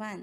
1,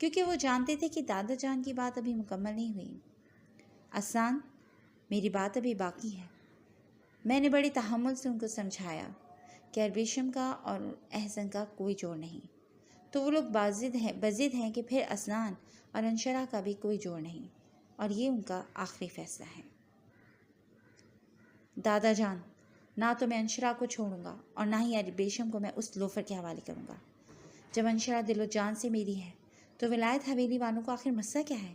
کیونکہ وہ جانتے تھے کہ دادا جان کی بات ابھی مکمل نہیں ہوئی۔ اسنان، میری بات ابھی باقی ہے۔ میں نے بڑے تحمل سے ان کو سمجھایا کہ اربیشم کا اور احسن کا کوئی جوڑ نہیں، تو وہ لوگ بضد ہیں کہ پھر اسنان اور انشرا کا بھی کوئی جوڑ نہیں، اور یہ ان کا آخری فیصلہ ہے۔ دادا جان، نہ تو میں انشرا کو چھوڑوں گا اور نہ ہی اربیشم کو میں اس لوفر کے حوالے کروں گا۔ جب انشرا دل و جان سے میری ہے تو ولایت حویلی والوں کو آخر مسئلہ کیا ہے؟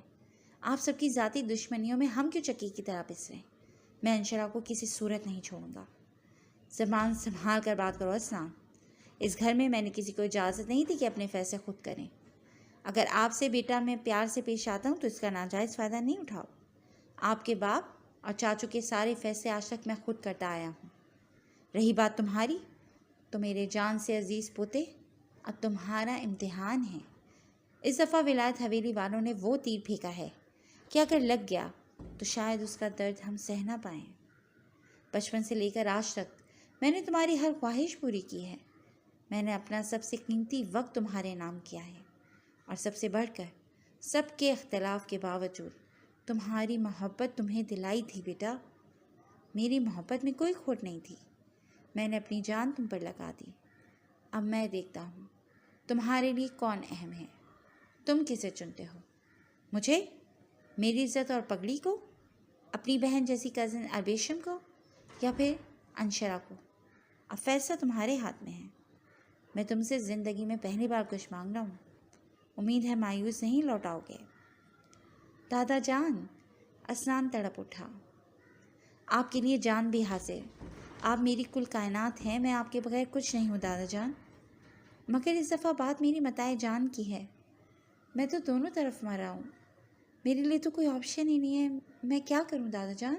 آپ سب کی ذاتی دشمنیوں میں ہم کیوں چکی کی طرح پس رہے ہیں؟ میں انشرا کو کسی صورت نہیں چھوڑوں گا۔ زبان سنبھال کر بات کرو اسنان۔ اس گھر میں نے کسی کو اجازت نہیں دی کہ اپنے فیصلے خود کریں۔ اگر آپ سے بیٹا میں پیار سے پیش آتا ہوں تو اس کا ناجائز فائدہ نہیں اٹھاؤ۔ آپ کے باپ اور چاچو کے سارے فیصلے آج تک میں خود کرتا آیا ہوں۔ رہی بات تمہاری، تو میرے جان سے عزیز پوتے، اب تمہارا امتحان ہے۔ اس دفعہ ولایت حویلی والوں نے وہ تیر پھینکا ہے کہ اگر لگ گیا تو شاید اس کا درد ہم سہ نہ پائیں۔ بچپن سے لے کر آج تک میں نے تمہاری ہر خواہش پوری کی ہے۔ میں نے اپنا سب سے قیمتی وقت تمہارے نام کیا ہے، اور سب سے بڑھ کر سب کے اختلاف کے باوجود تمہاری محبت تمہیں دلائی تھی بیٹا۔ میری محبت میں کوئی کھوٹ نہیں تھی۔ میں نے اپنی جان تم پر لگا دی۔ اب میں دیکھتا ہوں تمہارے لیے کون اہم ہے۔ تم کسے چنتے ہو؟ مجھے، میری عزت اور پگڑی کو، اپنی بہن جیسی کزن اربیشم کو، یا پھر انشرا کو؟ اب فیصلہ تمہارے ہاتھ میں ہے۔ میں تم سے زندگی میں پہلی بار کچھ مانگ رہا ہوں، امید ہے مایوس نہیں لوٹاؤ گے۔ دادا جان، اسنان تڑپ اٹھا۔ آپ کے لیے جان بھی حاضر، آپ میری کل کائنات ہیں، میں آپ کے بغیر کچھ نہیں ہوں دادا جان۔ مگر اس دفعہ بات میری متاع جان کی ہے۔ میں تو دونوں طرف مرا ہوں، میرے لیے تو کوئی آپشن ہی نہیں ہے۔ میں کیا کروں دادا جان؟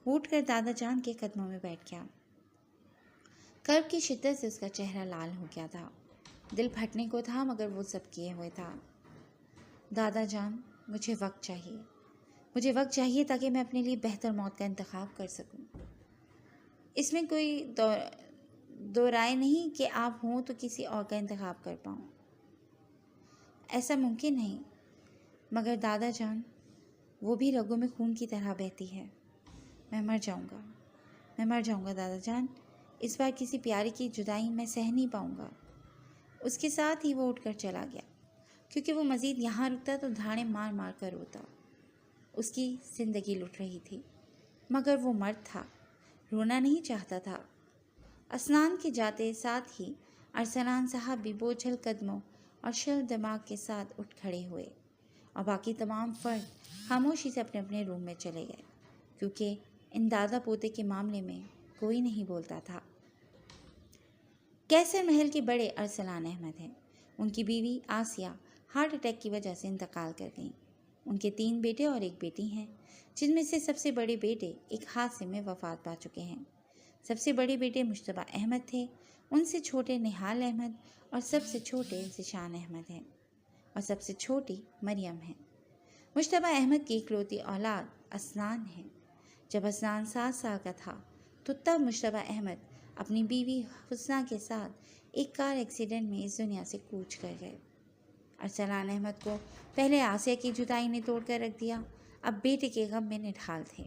اٹھ کر دادا جان کے قدموں میں بیٹھ گیا۔ کرب کی شدت سے اس کا چہرہ لال ہو گیا تھا، دل پھٹنے کو تھا مگر وہ سب کیے ہوئے تھا۔ دادا جان، مجھے وقت چاہیے تاکہ میں اپنے لیے بہتر موت کا انتخاب کر سکوں۔ اس میں کوئی دو رائے نہیں کہ آپ ہوں تو کسی اور کا انتخاب کر پاؤں۔ ایسا ممکن نہیں، مگر دادا جان، وہ بھی رگوں میں خون کی طرح بہتی ہے۔ میں مر جاؤں گا دادا جان۔ اس بار کسی پیارے کی جدائی میں سہ نہیں پاؤں گا۔ اس کے ساتھ ہی وہ اٹھ کر چلا گیا، کیونکہ وہ مزید یہاں رکتا تو دھاڑیں مار مار کر روتا۔ اس کی زندگی لٹ رہی تھی، مگر وہ مرد تھا، رونا نہیں چاہتا تھا۔ اسنان کے جاتے ساتھ ہی ارسلان صاحب بھی بوجھل قدموں اور شل دماغ کے ساتھ اٹھ کھڑے ہوئے، اور باقی تمام فرد خاموشی سے اپنے اپنے روم میں چلے گئے، کیونکہ ان دادا پوتے کے معاملے میں کوئی نہیں بولتا تھا۔ کیسر محل کے بڑے ارسلان احمد ہیں۔ ان کی بیوی آسیہ ہارٹ اٹیک کی وجہ سے انتقال کر گئیں۔ ان کے 3 بیٹے اور 1 بیٹی ہیں، جن میں سے سب سے بڑے بیٹے ایک حادثے میں وفات پا چکے ہیں۔ سب سے بڑے بیٹے مجتبیٰ احمد تھے، ان سے چھوٹے نہال احمد اور سب سے چھوٹے ذیشان احمد ہیں، اور سب سے چھوٹی مریم ہیں۔ مجتبیٰ احمد کی اکلوتی اولاد اسنان ہے۔ جب اسنان 7 سال کا تھا تو تب مجتبیٰ احمد اپنی بیوی حسنہ کے ساتھ ایک کار ایکسیڈنٹ میں اس دنیا سے کوچ کر گئے۔ ارسلان احمد کو پہلے آسیہ کی جدائی نے توڑ کر رکھ دیا، اب بیٹے کے غم میں نڈھال تھے۔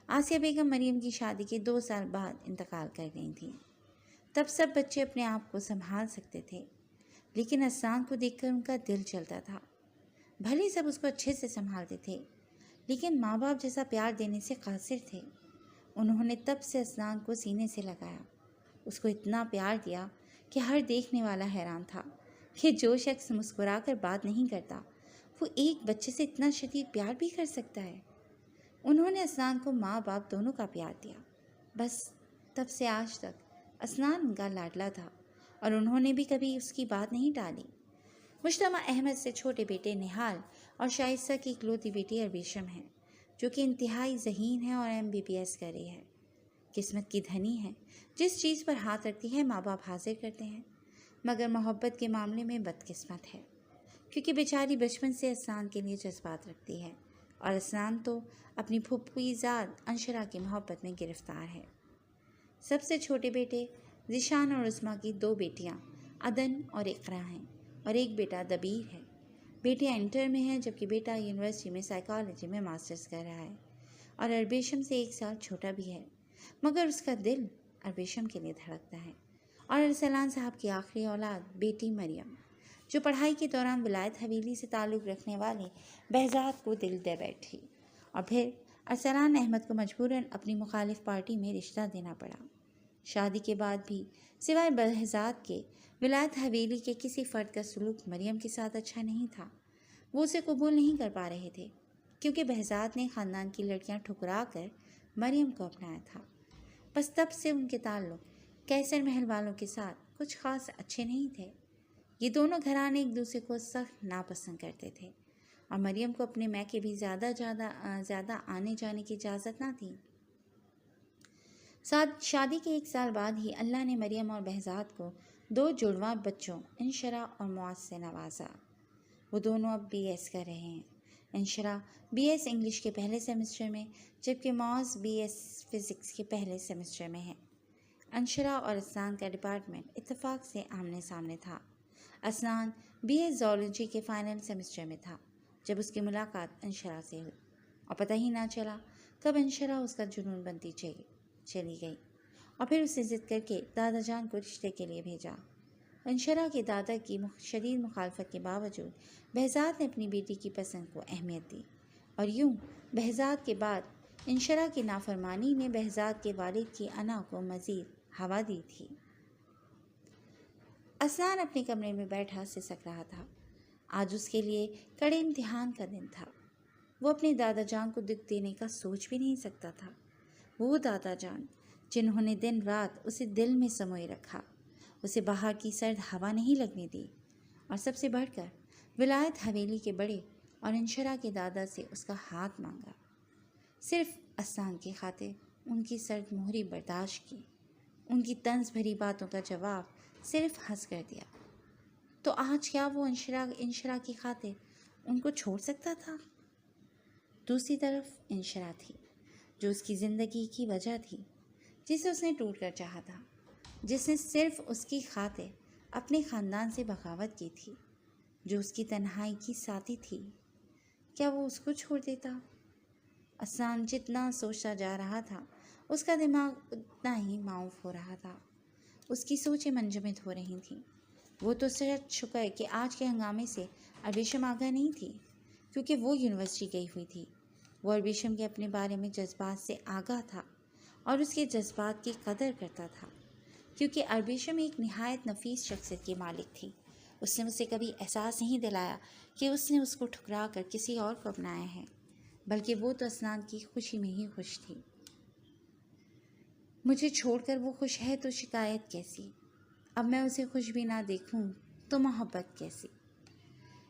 آسیہ بیگم مریم کی شادی کے 2 سال بعد انتقال کر گئی تھیں۔ تب سب بچے اپنے آپ کو سنبھال سکتے تھے، لیکن اسنان کو دیکھ کر ان کا دل چلتا تھا۔ بھلے سب اس کو اچھے سے سنبھالتے تھے، لیکن ماں باپ جیسا پیار دینے سے قاصر تھے۔ انہوں نے تب سے اسنان کو سینے سے لگایا، اس کو اتنا پیار دیا کہ ہر دیکھنے والا حیران تھا کہ جو شخص مسکرا کر بات نہیں کرتا وہ ایک بچے سے اتنا شدید پیار بھی کر سکتا ہے۔ انہوں نے اسنان کو ماں باپ دونوں کا پیار دیا، بس تب سے آج تک اسنان ان کا لاڈلا تھا، اور انہوں نے بھی کبھی اس کی بات نہیں ٹالی۔ مجتبیٰ احمد سے چھوٹے بیٹے نہال اور شائستہ کی اکلوتی بیٹی اربیشم ہے، جو کہ انتہائی ذہین ہے اور MBBS کر رہی ہے۔ قسمت کی دھنی ہے، جس چیز پر ہاتھ رکھتی ہے ماں باپ حاضر کرتے ہیں، مگر محبت کے معاملے میں بدقسمت ہے، کیونکہ بیچاری بچپن سے اسنان کے لیے جذبات رکھتی ہے، اور اسنان تو اپنی پھپھی زاد انشرا کی محبت میں گرفتار ہے۔ سب سے چھوٹے بیٹے ذیشان اور عظمیٰ کی 2 بیٹیاں عدن اور اقرا ہیں، اور ایک بیٹا دبیر ہے۔ بیٹیا انٹر میں ہے جبکہ بیٹا یونیورسٹی میں سائیکالوجی میں ماسٹرز کر رہا ہے اور اربیشم سے 1 سال چھوٹا بھی ہے، مگر اس کا دل اربیشم کے لیے دھڑکتا ہے۔ اور ارسلان صاحب کی آخری اولاد بیٹی مریم، جو پڑھائی کے دوران ولایت حویلی سے تعلق رکھنے والے بہزاد کو دل دے بیٹھی، اور پھر ارسلان احمد کو مجبوراً اپنی مخالف پارٹی میں رشتہ دینا پڑا۔ شادی کے بعد بھی سوائے بہزاد کے ولایت حویلی کے کسی فرد کا سلوک مریم کے ساتھ اچھا نہیں تھا۔ وہ اسے قبول نہیں کر پا رہے تھے کیونکہ بہزاد نے خاندان کی لڑکیاں ٹھکرا کر مریم کو اپنایا تھا۔ بس تب سے ان کے تعلق کیسر محل والوں کے ساتھ کچھ خاص اچھے نہیں تھے۔ یہ دونوں گھرانے ایک دوسرے کو سخت ناپسند کرتے تھے اور مریم کو اپنے میکے بھی زیادہ آنے جانے کی اجازت نہ تھی۔ شادی کے 1 سال بعد ہی اللہ نے مریم اور بہزاد کو 2 جڑواں بچوں انشرا اور معاذ سے نوازا۔ وہ دونوں اب بی ایس کر رہے ہیں۔ انشرا بی ایس انگلش کے پہلے سیمسٹر میں جبکہ معاذ بی ایس فزکس کے پہلے سیمسٹر میں ہے۔ انشرا اور اسنان کا ڈپارٹمنٹ اتفاق سے آمنے سامنے تھا۔ اسنان بی ایس زولوجی کے فائنل سیمسٹر میں تھا جب اس کی ملاقات انشرا سے ہوئی، اور پتہ ہی نہ چلا کب انشرا اس کا جنون بنتی چلی گئی اور پھر اسے ضد کر کے دادا جان کو رشتے کے لیے بھیجا۔ انشرا کے دادا کی شدید مخالفت کے باوجود بہزاد نے اپنی بیٹی کی پسند کو اہمیت دی، اور یوں بہزاد کے بعد انشرا کی نافرمانی نے بہزاد کے والد کی انا کو مزید ہوا دی تھی۔ اسنان اپنے کمرے میں بیٹھا سسک رہا تھا۔ آج اس کے لیے کڑے امتحان کا دن تھا۔ وہ اپنے دادا جان کو دکھ دینے کا سوچ بھی نہیں سکتا تھا۔ وہ دادا جان جنہوں نے دن رات اسے دل میں سموئے رکھا، اسے باہر کی سرد ہوا نہیں لگنے دی، اور سب سے بڑھ کر ولایت حویلی کے بڑے اور انشرا کے دادا سے اس کا ہاتھ مانگا، صرف اسنان کی خاطر ان کی سرد مہری برداشت کی، ان کی طنز بھری باتوں کا جواب صرف ہنس کر دیا۔ تو آج کیا وہ انشرا کی خاطر ان کو چھوڑ سکتا تھا؟ دوسری طرف انشرا تھی جو اس کی زندگی کی وجہ تھی، جسے اس نے ٹوٹ کر چاہا تھا، جس نے صرف اس کی خاطر اپنے خاندان سے بغاوت کی تھی، جو اس کی تنہائی کی ساتھی تھی۔ کیا وہ اس کو چھوڑ دیتا؟ اسنان جتنا سوچتا جا رہا تھا اس کا دماغ اتنا ہی معاف ہو رہا تھا، اس کی سوچیں منجمد ہو رہی تھیں۔ وہ تو سچ شکر کہ آج کے ہنگامے سے اربیشم آگاہ نہیں تھی، کیونکہ وہ یونیورسٹی گئی ہوئی تھی۔ وہ اربیشم کے اپنے بارے میں جذبات سے آگاہ تھا اور اس کے جذبات کی قدر کرتا تھا، کیونکہ اربیشم ایک نہایت نفیس شخصیت کی مالک تھی۔ اس نے اسے کبھی احساس نہیں دلایا کہ اس نے اس کو ٹھکرا کر کسی اور کو اپنایا ہے، بلکہ وہ تو اسنان کی خوشی میں ہی خوش تھی۔ مجھے چھوڑ کر وہ خوش ہے تو شکایت کیسی؟ اب میں اسے خوش بھی نہ دیکھوں تو محبت کیسی؟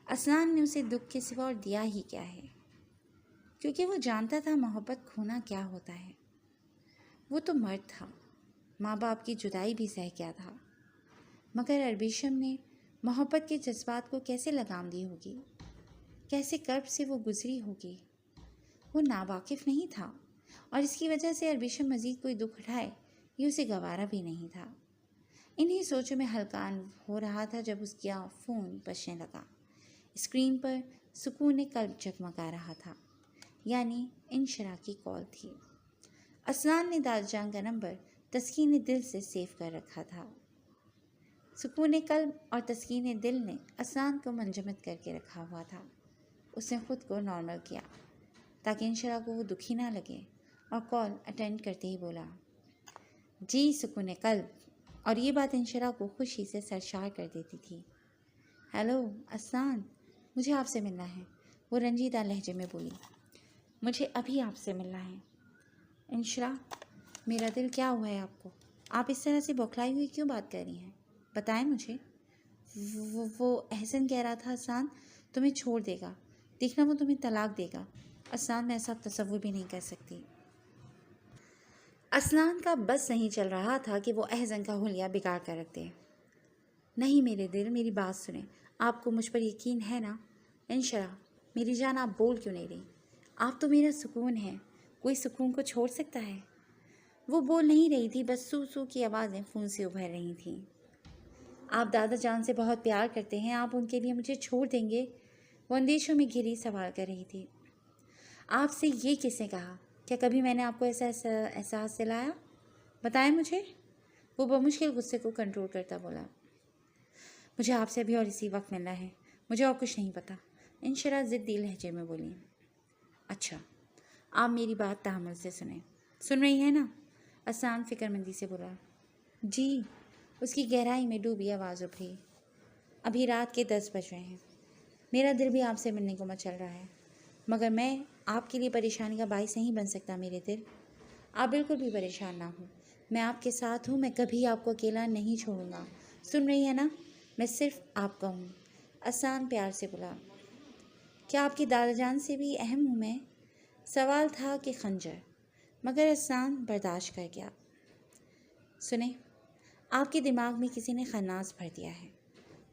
اسنان نے اسے دکھ کے سوا اور دیا ہی کیا ہے، کیونکہ وہ جانتا تھا محبت کھونا کیا ہوتا ہے۔ وہ تو مرد تھا، ماں باپ کی جدائی بھی سہ گیا تھا، مگر اربیشم نے محبت کے جذبات کو کیسے لگام دی ہوگی، کیسے کرب سے وہ گزری ہوگی؟ وہ ناواقف نہیں تھا، اور اس کی وجہ سے اربیشم مزید کوئی دکھ اٹھائے یہ اسے گوارا بھی نہیں تھا۔ انہی سوچوں میں ہلکان ہو رہا تھا جب اس کا فون بجنے لگا۔ اسکرین پر سکون قلب جگمگا رہا تھا، یعنی انشرا کی کال تھی۔ اسنان نے دادا جان کا نمبر تسکین دل سے سیو کر رکھا تھا۔ سکون قلب اور تسکین دل نے اسنان کو منجمد کر کے رکھا ہوا تھا۔ اس نے خود کو نارمل کیا تاکہ انشرا کو وہ دکھی نہ لگے، اور کال اٹینڈ کرتے ہی بولا، جی سکون قلب، اور یہ بات انشرا کو خوشی سے سرشار کر دیتی تھی۔ ہیلو اسنان، مجھے آپ سے ملنا ہے، وہ رنجیدہ لہجے میں بولی۔ مجھے ابھی آپ سے ملنا ہے۔ انشرا، میرا دل کیا ہوا ہے آپ کو؟ آپ اس طرح سے بوکھلائی ہوئی کیوں بات کر رہی ہیں؟ بتائیں مجھے۔ وہ احسن کہہ رہا تھا اسنان تمہیں چھوڑ دے گا، دیکھنا وہ تمہیں طلاق دے گا۔ اسنان میں ایسا تصور بھی نہیں کر سکتی۔ اسنان کا بس نہیں چل رہا تھا کہ وہ احسن کا حلیہ بگاڑ کر رکھ دے۔ نہیں میرے دل، میری بات سنیں، آپ کو مجھ پر یقین ہے نا؟ انشرا میری جان، آپ بول کیوں نہیں رہی؟ آپ تو میرا سکون ہے، کوئی سکون کو چھوڑ سکتا ہے؟ وہ بول نہیں رہی تھی، بس سو سو کی آوازیں فون سے ابھر رہی تھیں۔ آپ دادا جان سے بہت پیار کرتے ہیں، آپ ان کے لیے مجھے چھوڑ دیں گے؟ وہ اندیشوں میں گھری سوال کر رہی تھی۔ آپ سے یہ کس نے کہا؟ کیا کبھی میں نے آپ کو ایسا احساس دلایا؟ بتائیں مجھے۔ وہ بمشکل غصے کو کنٹرول کرتا بولا۔ مجھے آپ سے ابھی اور اسی وقت ملنا ہے، مجھے اور کچھ نہیں پتہ، انشرا ضدی لہجے میں بولی۔ اچھا، آپ میری بات تحمل سے سنیں۔ سن رہی ہیں نا؟ احسان فکر مندی سے بولا۔ جی، اس کی گہرائی میں ڈوبی آواز ابھری۔ ابھی رات کے 10 بج رہے ہیں، میرا دل بھی آپ سے ملنے کو مچل رہا ہے، مگر میں آپ کے لیے پریشانی کا باعث نہیں بن سکتا میرے دل۔ آپ بالکل بھی پریشان نہ ہوں، میں آپ کے ساتھ ہوں، میں کبھی آپ کو اکیلا نہیں چھوڑوں گا، سن رہی ہے نا؟ میں صرف آپ کا ہوں۔ احسان پیار سے بولا۔ کیا آپ کی دادا جان سے بھی اہم ہوں میں؟ سوال تھا کہ خنجر، مگر احسان برداشت کر گیا۔ سنیں، آپ کے دماغ میں کسی نے خناس بھر دیا ہے،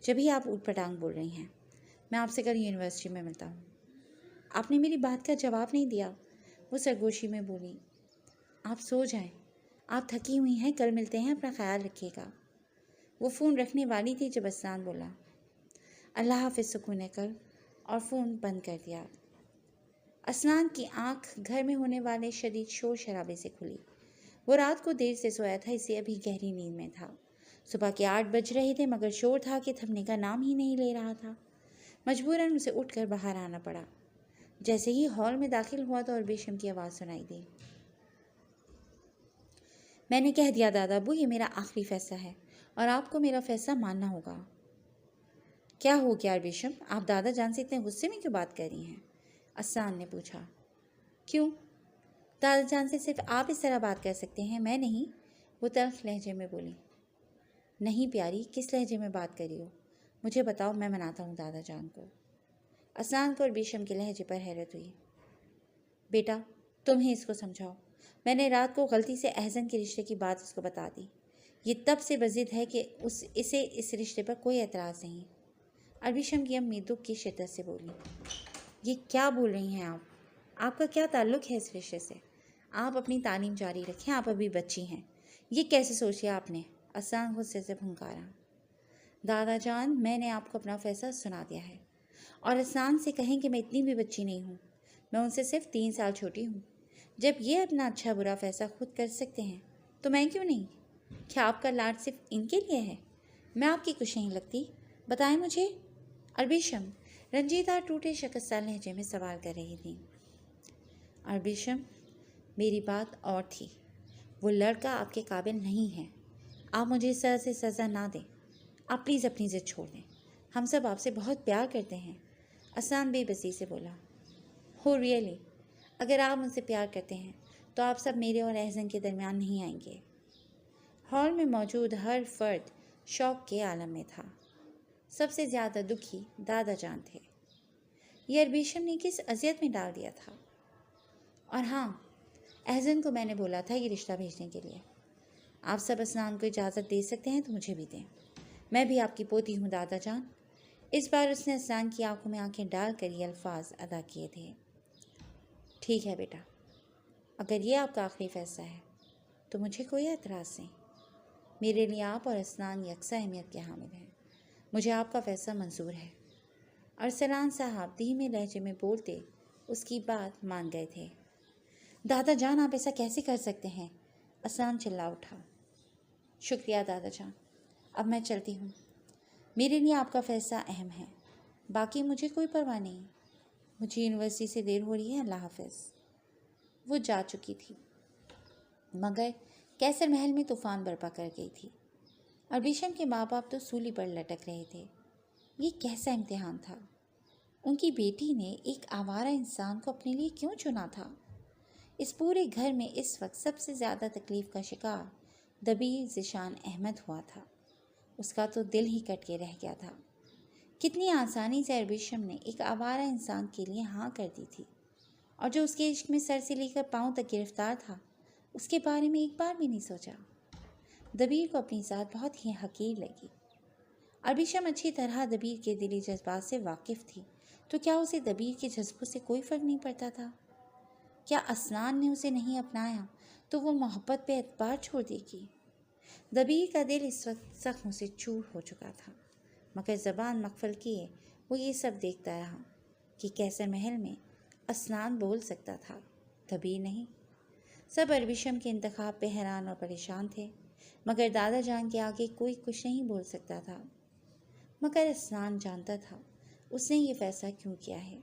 جبھی آپ اوٹ پٹانگ بول رہی ہیں۔ میں آپ سے کل یونیورسٹی میں ملتا ہوں۔ آپ نے میری بات کا جواب نہیں دیا، وہ سرگوشی میں بولی۔ آپ سو جائیں، آپ تھکی ہوئی ہیں، کل ملتے ہیں، اپنا خیال رکھیے گا۔ وہ فون رکھنے والی تھی جب احسان بولا اللہ حافظ سکون کل، اور فون بند کر دیا۔ احسان کی آنکھ گھر میں ہونے والے شدید شور شرابے سے کھلی۔ وہ رات کو دیر سے سویا تھا، اسے ابھی گہری نیند میں تھا۔ صبح کے 8 بج رہے تھے، مگر شور تھا کہ تھمنے کا نام ہی نہیں لے رہا تھا۔ مجبوراً اسے اٹھ کر باہر آنا پڑا۔ جیسے ہی ہال میں داخل ہوا تو اربیشم کی آواز سنائی دی۔ میں نے کہہ دیا دادا ابو، یہ میرا آخری فیصلہ ہے اور آپ کو میرا فیصلہ ماننا ہوگا۔ کیا ہو گیا اربیشم؟ آپ دادا جان سے اتنے غصے میں کیوں بات کر رہی ہیں؟ احسان نے پوچھا۔ کیوں؟ دادا جان سے صرف آپ اس طرح بات کر سکتے ہیں، میں نہیں، وہ تلخ لہجے میں بولی۔ نہیں پیاری، کس لہجے میں بات کری ہو؟ مجھے بتاؤ، میں مناتا ہوں دادا جان کو۔ احسان کو اربیشم کے لہجے پر حیرت ہوئی۔ بیٹا، تم ہی اس کو سمجھاؤ، میں نے رات کو غلطی سے احسن کے رشتے کی بات اس کو بتا دی، یہ تب سے بضد ہے کہ اسے اس رشتے پر کوئی اعتراض نہیں۔ اربیشم کی امی دکھ کی شدت سے بولی۔ یہ کیا بول رہی ہیں آپ کا کیا تعلق ہے اس رشتے سے؟ آپ اپنی تعلیم جاری رکھیں، آپ ابھی بچی ہیں، یہ کیسے سوچ لیا آپ نے؟ احسان غصے سے بھنکارا۔ دادا جان، میں نے آپ کو اپنا فیصلہ سنا دیا ہے، اور احسان سے کہیں کہ میں اتنی بھی بچی نہیں ہوں، میں ان سے صرف 3 سال چھوٹی ہوں۔ جب یہ اپنا اچھا برا فیصلہ خود کر سکتے ہیں تو میں کیوں نہیں؟ کیا آپ کا لاڈ صرف ان کے لیے ہے؟ میں آپ کی کچھ نہیں لگتی؟ بتائیں مجھے۔ اربیشم رنجیدہ ٹوٹے شکستہ لہجے میں سوال کر رہی تھی۔ اربیشم، میری بات اور تھی، وہ لڑکا آپ کے قابل نہیں ہے، آپ مجھے سزا سے سزا نہ دیں، آپ پلیز اپنی ضد چھوڑ دیں، ہم سب آپ سے بہت پیار کرتے ہیں۔ احسان بے بسی سے بولا۔ Who really? اگر آپ مجھ سے پیار کرتے ہیں تو آپ سب میرے اور احسن کے درمیان نہیں آئیں گے۔ ہال میں موجود ہر فرد شوق کے عالم میں تھا۔ سب سے زیادہ دکھی دادا جان تھے۔ یہ اربیشم نے کس اذیت میں ڈال دیا تھا؟ اور ہاں، احسن کو میں نے بولا تھا یہ رشتہ بھیجنے کے لیے۔ آپ سب احسان کو اجازت دے سکتے ہیں تو مجھے بھی دیں، میں بھی آپ کی پوتی ہوں دادا جان۔ اس بار اس نے احسان کی آنکھوں میں آنکھیں ڈال کر یہ الفاظ ادا کیے تھے۔ ٹھیک ہے بیٹا، اگر یہ آپ کا آخری فیصلہ ہے تو مجھے کوئی اعتراض نہیں، میرے لیے آپ اور احسان یکساں اہمیت کے حامل ہیں، مجھے آپ کا فیصلہ منظور ہے۔ ارسلان صاحب دھیمے لہجے میں بولتے اس کی بات مان گئے تھے۔ دادا جان، آپ ایسا کیسے کر سکتے ہیں؟ احسان چلا اٹھا۔ شکریہ دادا جان، اب میں چلتی ہوں، میرے لیے آپ کا فیصلہ اہم ہے، باقی مجھے کوئی پرواہ نہیں، مجھے یونیورسٹی سے دیر ہو رہی ہے، اللہ حافظ۔ وہ جا چکی تھی، مگر کیسر محل میں طوفان برپا کر گئی تھی۔ اربیشم کے ماں باپ تو سولی پر لٹک رہے تھے۔ یہ کیسا امتحان تھا؟ ان کی بیٹی نے ایک آوارہ انسان کو اپنے لیے کیوں چنا تھا؟ اس پورے گھر میں اس وقت سب سے زیادہ تکلیف کا شکار دبیر ذیشان احمد ہوا تھا۔ اس کا تو دل ہی کٹ کے رہ گیا تھا۔ کتنی آسانی سے اربیشم نے ایک آوارہ انسان کے لیے ہاں کر دی تھی، اور جو اس کے عشق میں سر سے لے کر پاؤں تک گرفتار تھا، اس کے بارے میں ایک بار بھی نہیں سوچا۔ دبیر کو اپنی ذات بہت ہی حقیر لگی۔ اربیشم اچھی طرح دبیر کے دلی جذبات سے واقف تھی، تو کیا اسے دبیر کے جذبوں سے کوئی فرق نہیں پڑتا تھا؟ کیا احسان نے اسے نہیں اپنایا تو وہ محبت پہ اعتبار چھوڑ دے گی؟ دبیر کا دل اس وقت زخموں سے چور ہو چکا تھا، مگر زبان مقفل کیے وہ یہ سب دیکھتا رہا۔ کہ قیصر محل میں اسنان بول سکتا تھا، دبیر نہیں۔ سب اربشم کے انتخاب پہ حیران اور پریشان تھے، مگر دادا جان کے آگے کوئی کچھ نہیں بول سکتا تھا۔ مگر اسنان جانتا تھا اس نے یہ فیصلہ کیوں کیا ہے۔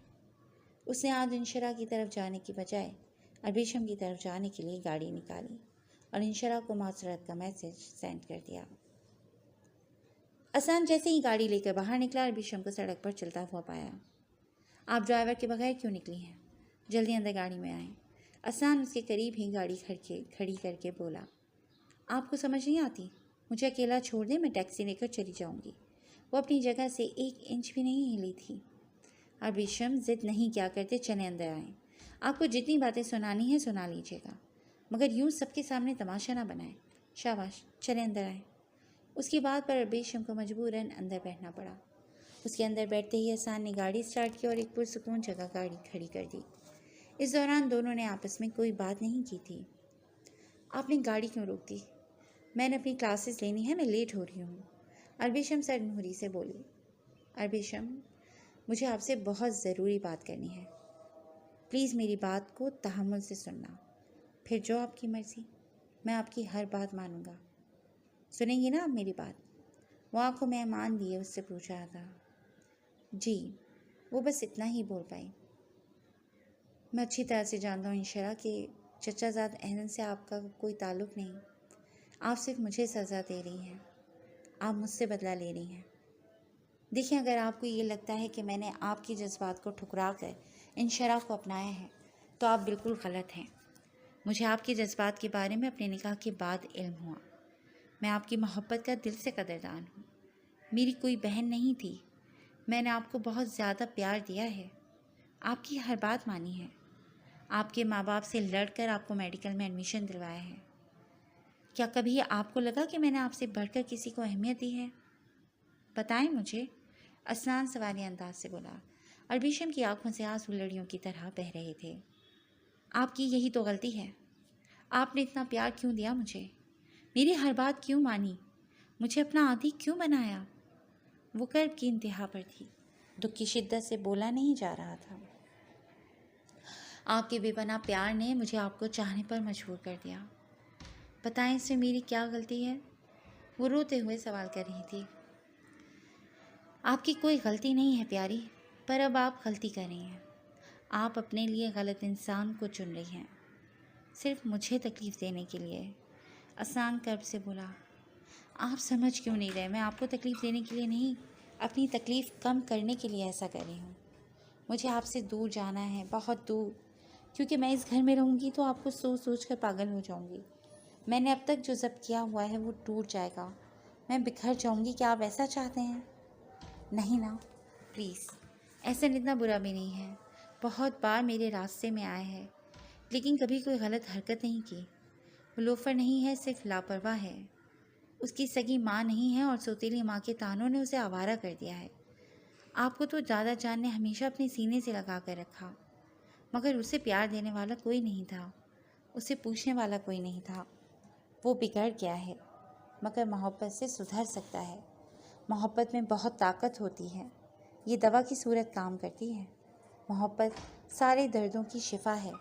اس نے آج انشرا کی طرف جانے کی بجائے اربشم کی طرف جانے کے لیے گاڑی نکالی اور انشرا کو معذرت کا میسج سینڈ کر دیا۔ اسنان جیسے ہی گاڑی لے کر باہر نکلا، اربشم کو سڑک پر چلتا ہوا پایا۔ آپ ڈرائیور کے بغیر کیوں نکلی ہیں؟ جلدی اندر گاڑی میں آئیں۔ اسنان اس کے قریب ہی گاڑی کھڑی کر کے بولا، آپ کو سمجھ نہیں آتی؟ مجھے اکیلا چھوڑ دیں، میں ٹیکسی لے کر چلی جاؤں گی۔ وہ اپنی جگہ سے 1 انچ بھی نہیں ہلی تھی۔ اربشم ضد نہیں کیا کرتے، چلے اندر آئیں۔ آپ کو جتنی باتیں سنانی ہیں سنا لیجیے گا، مگر یوں سب کے سامنے تماشا نہ بنائیں۔ شاباش، چلے اندر آئیں۔ اس کی بات پر اربشم کو مجبوراً اندر بیٹھنا پڑا۔ اس کے اندر بیٹھتے ہی اسنان نے گاڑی سٹارٹ کی اور ایک پرسکون جگہ گاڑی کھڑی کر دی۔ اس دوران دونوں نے آپس میں کوئی بات نہیں کی تھی۔ آپ نے گاڑی کیوں روک دی؟ میں نے اپنی کلاسز لینی ہے، میں لیٹ ہو رہی ہوں، اربشم سر نوری سے بولی۔ اربشم، مجھے آپ سے بہت ضروری بات کرنی ہے، پلیز میری بات کو تحمل سے سننا، پھر جو آپ کی مرضی، میں آپ کی ہر بات مانوں گا۔ سنیں گی نا آپ میری بات؟ وہ آنکھوں میں ایمان لیے اس سے پوچھ رہا تھا۔ جی، وہ بس اتنا ہی بول پائی۔ میں اچھی طرح سے جانتا ہوں انشرا کہ چچا زاد احسن سے آپ کا کوئی تعلق نہیں، آپ صرف مجھے سزا دے رہی ہیں، آپ مجھ سے بدلہ لے رہی ہیں۔ دیکھیں، اگر آپ کو یہ لگتا ہے کہ میں نے آپ کے جذبات کو ٹھکرا کر انشرا کو اپنایا ہے تو آپ بالکل غلط ہیں۔ مجھے آپ کے جذبات کے بارے میں اپنے نکاح کے بعد علم ہوا۔ میں آپ کی محبت کا دل سے قدردان ہوں۔ میری کوئی بہن نہیں تھی، میں نے آپ کو بہت زیادہ پیار دیا ہے، آپ کی ہر بات مانی ہے، آپ کے ماں باپ سے لڑ کر آپ کو میڈیکل میں ایڈمیشن دلوایا ہے۔ کیا کبھی آپ کو لگا کہ میں نے آپ سے بڑھ کر کسی کو اہمیت دی ہے؟ بتائیں مجھے، اسنان سوالیہ انداز سے بولا۔ اربشم کی آنکھوں سے آنسو لڑیوں کی طرح بہہ رہے تھے۔ آپ کی یہی تو غلطی ہے، آپ نے اتنا پیار کیوں دیا مجھے، میری ہر بات کیوں مانی، مجھے اپنا عادی کیوں بنایا؟ وہ کرب کی انتہا پر تھی، دکھ کی شدت سے بولا نہیں جا رہا تھا۔ آپ کے بے پناہ پیار نے مجھے آپ کو چاہنے پر مجبور کر دیا۔ بتائیں اس میں میری کیا غلطی ہے؟ وہ روتے ہوئے سوال کر رہی تھی۔ آپ کی کوئی غلطی نہیں ہے پیاری، پر اب آپ غلطی کر رہی ہیں، آپ اپنے لیے غلط انسان کو چن رہی ہیں، صرف مجھے تکلیف دینے کے لیے۔ اسنان کرب سے بولا، آپ سمجھ کیوں نہیں رہے؟ میں آپ کو تکلیف دینے کے لیے نہیں، اپنی تکلیف کم کرنے کے لیے ایسا کر رہی ہوں۔ مجھے آپ سے دور جانا ہے، بہت دور، کیونکہ میں اس گھر میں رہوں گی تو آپ کو سوچ سوچ کر پاگل ہو جاؤں گی۔ میں نے اب تک جو ضبط کیا ہوا ہے وہ ٹوٹ جائے گا، میں بکھر جاؤں گی۔ کیا آپ ایسا چاہتے ہیں؟ نہیں نا، پلیز، ایسا اتنا برا بھی نہیں ہے، بہت بار میرے راستے میں آیا ہے، لیکن کبھی کوئی غلط حرکت نہیں کی۔ وہ لوفر نہیں ہے، صرف لاپرواہ ہے، اس کی سگی ماں نہیں ہے اور سوتیلی ماں کے طعنوں نے اسے آوارہ کر دیا ہے۔ آپ کو تو دادا جان نے ہمیشہ اپنے سینے سے لگا کر رکھا، مگر اسے پیار دینے والا کوئی نہیں تھا، اسے پوچھنے والا کوئی نہیں تھا۔ وہ بگڑ گیا ہے، مگر محبت سے سدھر سکتا ہے۔ محبت میں بہت طاقت ہوتی ہے، یہ دوا کی صورت کام کرتی ہے۔ محبت سارے دردوں کی شفا ہے،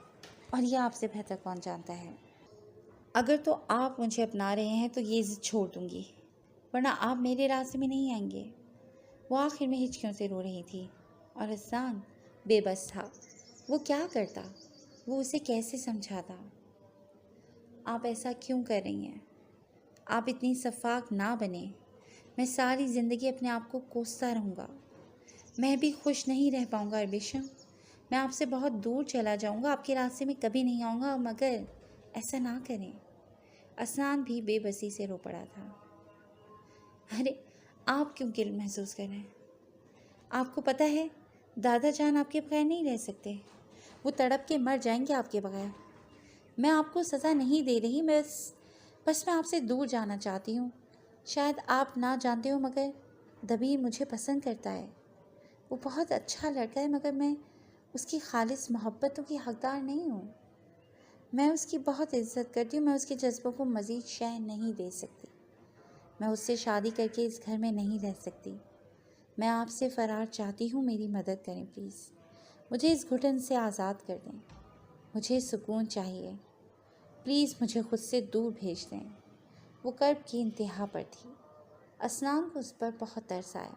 اور یہ آپ سے بہتر کون جانتا ہے۔ اگر تو آپ مجھے اپنا رہے ہیں تو یہ ضد چھوڑ دوں گی، ورنہ آپ میرے راستے میں نہیں آئیں گے۔ وہ آخر میں ہچکیوں سے رو رہی تھی، اور اسنان بے بس تھا۔ وہ کیا کرتا؟ وہ اسے کیسے سمجھاتا؟ آپ ایسا کیوں کر رہی ہیں؟ آپ اتنی شفاق نہ بنیں، میں ساری زندگی اپنے آپ کو کوستا رہوں گا، میں بھی خوش نہیں رہ پاؤں گا اربشم، میں آپ سے بہت دور چلا جاؤں گا، آپ کے راستے میں کبھی نہیں آؤں گا، مگر ایسا نہ کریں۔ اسنان بھی بے بسی سے رو پڑا تھا۔ ارے، آپ کیوں گلٹ محسوس کر رہے ہیں؟ آپ کو پتہ ہے دادا جان آپ کے بغیر نہیں رہ سکتے، وہ تڑپ کے مر جائیں گے آپ کے بغیر۔ میں آپ کو سزا نہیں دے رہی، بس میں آپ سے دور جانا چاہتی ہوں۔ شاید آپ نہ جانتے ہو مگر دبیر مجھے پسند کرتا ہے، وہ بہت اچھا لڑکا ہے، مگر میں اس کی خالص محبتوں کی حقدار نہیں ہوں۔ میں اس کی بہت عزت کرتی ہوں، میں اس کے جذبوں کو مزید شہ نہیں دے سکتی، میں اس سے شادی کر کے اس گھر میں نہیں رہ سکتی۔ میں آپ سے فرار چاہتی ہوں، میری مدد کریں پلیز۔ مجھے اس گھٹن سے آزاد کر دیں، مجھے سکون چاہیے، پلیز مجھے خود سے دور بھیج دیں۔ وہ کرب کی انتہا پر تھی۔ اسنان کو اس پر بہت ترس آیا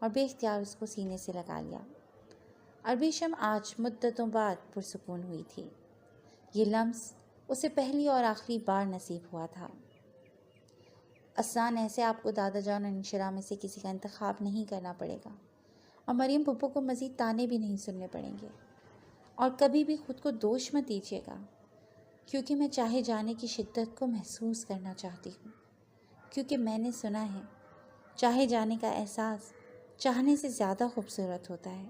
اور بے اختیار اس کو سینے سے لگا لیا۔ عربی شم آج مدتوں بعد پرسکون ہوئی تھی۔ یہ لمس اسے پہلی اور آخری بار نصیب ہوا تھا۔ اسنان، ایسے آپ کو دادا جان اور انشرا میں سے کسی کا انتخاب نہیں کرنا پڑے گا، اور مریم پھپھو کو مزید تانے بھی نہیں سننے پڑیں گے، اور کبھی بھی خود کو دوش مت دیجیے گا، کیونکہ میں چاہے جانے کی شدت کو محسوس کرنا چاہتی ہوں، کیونکہ میں نے سنا ہے چاہے جانے کا احساس چاہنے سے زیادہ خوبصورت ہوتا ہے۔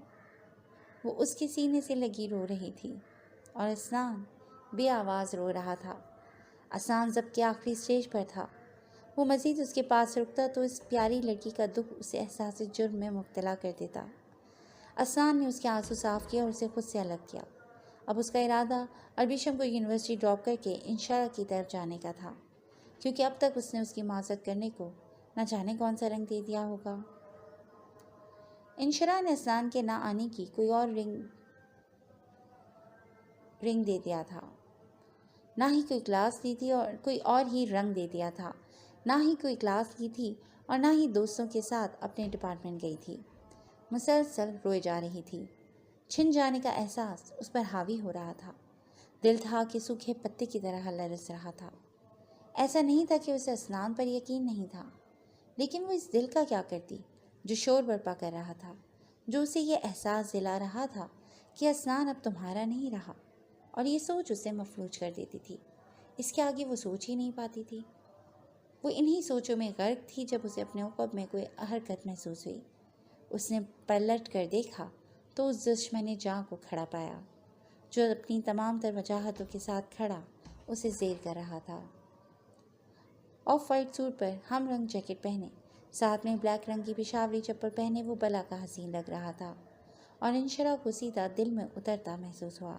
وہ اس کے سینے سے لگی رو رہی تھی اور اسنان بے آواز رو رہا تھا۔ اسنان ضبط کے آخری سٹیج پر تھا۔ وہ مزید اس کے پاس رکتا تو اس پیاری لڑکی کا دکھ اسے احساس جرم میں مبتلا کر دیتا۔ اسنان نے اس کے آنسو صاف کیا اور اسے خود سے الگ کیا۔ اب اس کا ارادہ عربی شم کو یونیورسٹی ڈراپ کر کے انشرا کی طرف جانے کا تھا، کیونکہ اب تک اس نے اس کی معذرت کرنے کو نہ جانے کون سا رنگ دے دیا ہوگا۔ انشرا نے اسنان کے نہ آنے کی کوئی اور رنگ دے دیا تھا، نہ ہی کوئی کلاس لی تھی، اور کوئی اور ہی رنگ دے دیا تھا، نہ ہی کوئی کلاس لی تھی اور نہ ہی دوستوں کے ساتھ اپنے ڈپارٹمنٹ گئی تھی۔ مسلسل روئے جا رہی تھی۔ چھن جانے کا احساس اس پر حاوی ہو رہا تھا۔ دل تھا کہ سوکھے پتے کی طرح لرز رہا تھا۔ ایسا نہیں تھا کہ اسے اسنان پر یقین نہیں تھا، لیکن وہ اس دل کا کیا کرتی جو شور برپا کر رہا تھا، جو اسے یہ احساس دلا رہا تھا کہ اسنان اب تمہارا نہیں رہا، اور یہ سوچ اسے مفلوج کر دیتی تھی۔ اس کے آگے وہ سوچ ہی نہیں پاتی تھی۔ وہ انہی سوچوں میں غرق تھی جب اسے اپنے عقب میں کوئی حرکت محسوس ہوئی۔ اس نے پلٹ کر دیکھا تو اس دشمن جاں کو کھڑا پایا، جو اپنی تمام تر وجاہتوں کے ساتھ کھڑا اسے زیر کر رہا تھا۔ آف وائٹ سوٹ پر ہم رنگ جیکٹ پہنے، ساتھ میں بلیک رنگ کی پشاوری چپل پہنے وہ بلا کا حسین لگ رہا تھا، اور انشرا کو سیدھا دل میں اترتا محسوس ہوا۔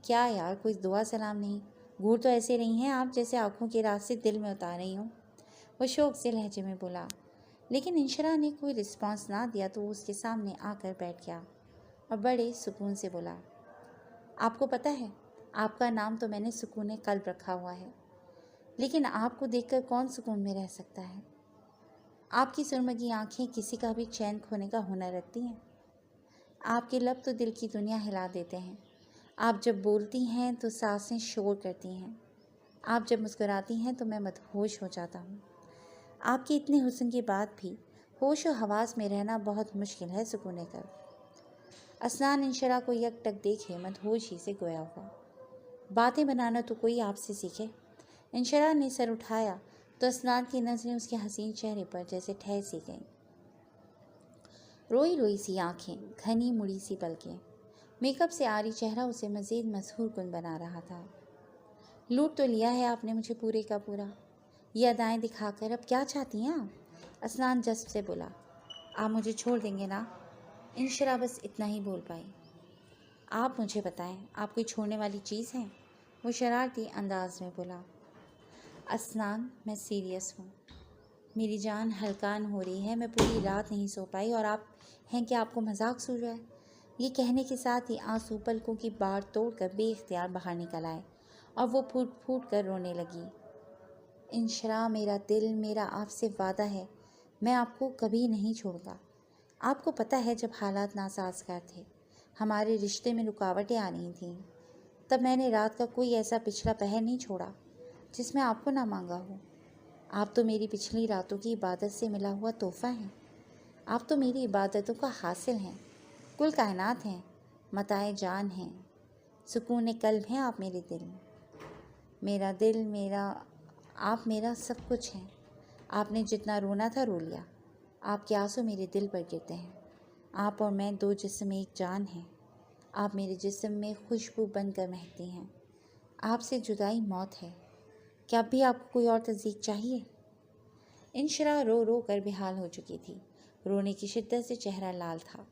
کیا یار، کوئی دعا سلام نہیں؟ گھور تو ایسے رہی ہیں آپ جیسے آنکھوں کے راستے دل میں اتار رہی ہوں، وہ شوق سے لہجے میں بولا۔ لیکن انشرا نے کوئی رسپانس نہ دیا تو وہ اس کے سامنے آ کر بیٹھ گیا اور بڑے سکون سے بولا، آپ کو پتہ ہے آپ کا نام تو میں نے سکون قلب رکھا ہوا ہے، لیکن آپ کو دیکھ کر کون سکون میں رہ سکتا ہے؟ آپ کی سرمگی آنکھیں کسی کا بھی چین کھونے کا ہنر رکھتی ہیں۔ آپ کے لب تو دل کی دنیا ہلا دیتے ہیں۔ آپ جب بولتی ہیں تو سانسیں شور کرتی ہیں۔ آپ جب مسکراتی ہیں تو میں مدہوش ہو جاتا ہوں۔ آپ کے اتنے حسن کے بعد بھی ہوش و حواس میں رہنا بہت مشکل ہے سکون قلب۔ اسنان انشرا کو یک ٹک دیکھے مدہوش ہی سے گویا ہوا۔ باتیں بنانا تو کوئی آپ سے سیکھے۔ انشرا نے سر اٹھایا تو اسنان کی نظریں اس کے حسین چہرے پر جیسے ٹھہر سی گئیں۔ روئی روئی سی آنکھیں، گھنی مڑی سی پلکیں، میک اپ سے آری چہرہ اسے مزید مسحور کن بنا رہا تھا۔ لوٹ تو لیا ہے آپ نے مجھے پورے کا پورا، یہ ادائیں دکھا کر اب کیا چاہتی ہیں آپ؟ اسنان جذب سے بولا۔ آپ مجھے چھوڑ دیں گے نا؟ انشرا بس اتنا ہی بول پائی۔ آپ مجھے بتائیں، آپ کوئی چھوڑنے والی چیز ہیں؟ وہ شرارتی انداز میں بولا۔ اسنان، میں سیریس ہوں، میری جان ہلکان ہو رہی ہے، میں پوری رات نہیں سو پائی، اور آپ ہیں کہ آپ کو مذاق سوج رہا ہے؟ یہ کہنے کے ساتھ ہی آنسو پلکوں کی باڑ توڑ کر بے اختیار باہر نکل آئے اور وہ پھوٹ پھوٹ کر رونے لگی۔ انشرا، میرا دل، میرا آپ سے وعدہ ہے، میں آپ کو کبھی نہیں چھوڑتا۔ آپ کو پتہ ہے جب حالات ناسازگار تھے، ہمارے رشتے میں رکاوٹیں آ رہی تھیں، تب میں نے رات کا کوئی ایسا پچھلا پہر نہیں چھوڑا جس میں آپ کو نہ مانگا ہو۔ آپ تو میری پچھلی راتوں کی عبادت سے ملا ہوا تحفہ ہیں۔ آپ تو میری عبادتوں کا حاصل ہیں، کل کائنات ہیں، متاع جان ہیں، سکون قلب ہیں آپ میرے دل میں۔ میرا دل، آپ میرا سب کچھ ہیں۔ آپ نے جتنا رونا تھا رو لیا۔ آپ کے آنسو میرے دل پر گرتے ہیں۔ آپ اور میں دو جسم ایک جان ہیں۔ آپ میرے جسم میں خوشبو بن کر مہکتی ہیں۔ آپ سے جدائی موت ہے۔ کیا اب بھی آپ کو کوئی اور تصدیق چاہیے؟ انشرا رو رو کر بحال ہو چکی تھی۔ رونے کی شدت سے چہرہ لال تھا۔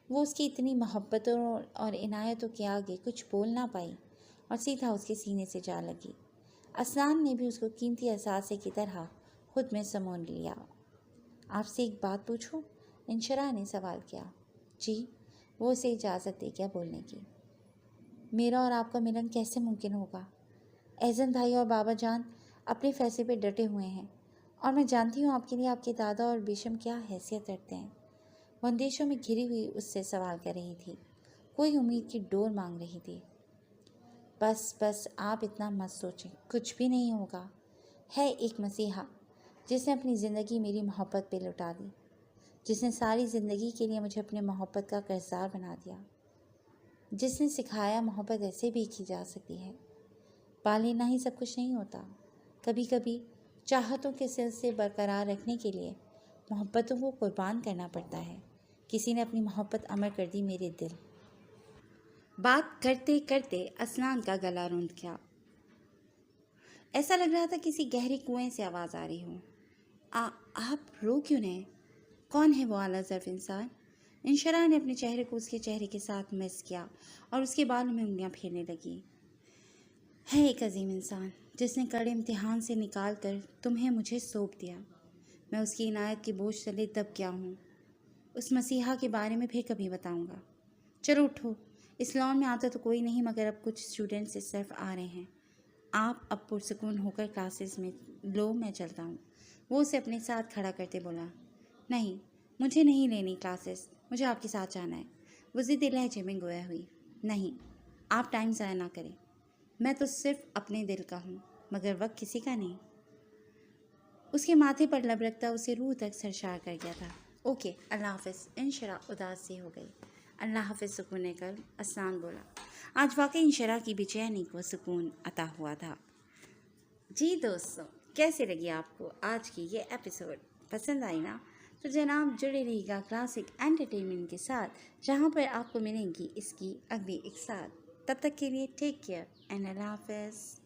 وہ اس کی اتنی محبتوں اور عنایتوں کے آگے کچھ بول نہ پائی اور سیدھا اس کے سینے سے جا لگی۔ اسنان نے بھی اس کو قیمتی اثاثے کی طرح خود میں سمون لیا۔ آپ سے ایک بات پوچھوں؟ انشرا نے سوال کیا۔ جی، وہ اسے اجازت دے گیا بولنے کی۔ میرا اور آپ کا ملن کیسے ممکن ہوگا؟ احسن بھائی اور بابا جان اپنے فیصلے پہ ڈٹے ہوئے ہیں، اور میں جانتی ہوں آپ کے لیے آپ کے دادا اور بیشم کیا حیثیت رکھتے ہیں۔ وہ اندیشوں میں گھری ہوئی اس سے سوال کر رہی تھی، کوئی امید کی ڈور مانگ رہی تھی۔ بس آپ اتنا مت سوچیں، کچھ بھی نہیں ہوگا۔ ہے ایک مسیحا جس نے اپنی زندگی میری محبت پہ لٹا دی، جس نے ساری زندگی کے لیے مجھے اپنے محبت کا قرضدار بنا دیا، جس نے سکھایا محبت ایسے بھی کی جا سکتی ہے۔ پا لینا ہی سب کچھ نہیں ہوتا، کبھی کبھی چاہتوں کے سلسلے برقرار رکھنے کے لیے محبتوں کو قربان کرنا پڑتا ہے۔ کسی نے اپنی محبت امر کر دی میرے دل۔ بات کرتے کرتے اسنان کا گلا روند گیا۔ ایسا لگ رہا تھا کسی گہرے کنویں سے آواز آ رہی ہو۔ آپ رو کیوں نہیں؟ کون ہے وہ اعلیٰ ظرف انسان؟ انشرا نے اپنے چہرے کو اس کے چہرے کے ساتھ مس کیا اور اس کے بالوں میں انگلیاں پھیرنے لگی۔ ہے ایک عظیم انسان جس نے کڑے امتحان سے نکال کر تمہیں مجھے سونپ دیا۔ میں اس کی عنایت کے بوجھ تلے دب گیا ہوں۔ اس مسیحا کے بارے میں پھر کبھی بتاؤں گا۔ چلو اٹھو، اس لان میں آتا تو کوئی نہیں مگر اب کچھ اسٹوڈنٹس اس طرف آ رہے ہیں۔ آپ اب پرسکون ہو کر کلاسز میں لو، میں چلتا ہوں۔ وہ اسے اپنے ساتھ کھڑا کرتے بولا، نہیں مجھے نہیں لینی کلاسز، مجھے آپ کے ساتھ جانا ہے۔ وہ ضدی لہجے میں گویا ہوئی، نہیں آپ ٹائم ضائع نہ کریں، میں تو صرف اپنے دل کا ہوں مگر وقت کسی کا نہیں۔ اس کے ماتھے پر لب رکھتا اسے روح تک سرشار کر گیا تھا۔ اوکے اللہ حافظ۔ انشرا اداس سی ہو گئی۔ اللہ حافظ سکون قلب، اسنان بولا۔ آج واقعی انشرا کی بے چینی کو سکون عطا ہوا تھا۔ جی دوستوں، کیسے لگی آپ کو آج کی یہ ایپیسوڈ؟ پسند آئی نا؟ تو جناب جڑے رہی گا کلاسک انٹرٹینمنٹ کے ساتھ، جہاں پر آپ کو ملیں گی اس کی اگلی ایک ساتھ۔ تب تک کے لیے ٹیک کیئر اینڈ اللہ حافظ۔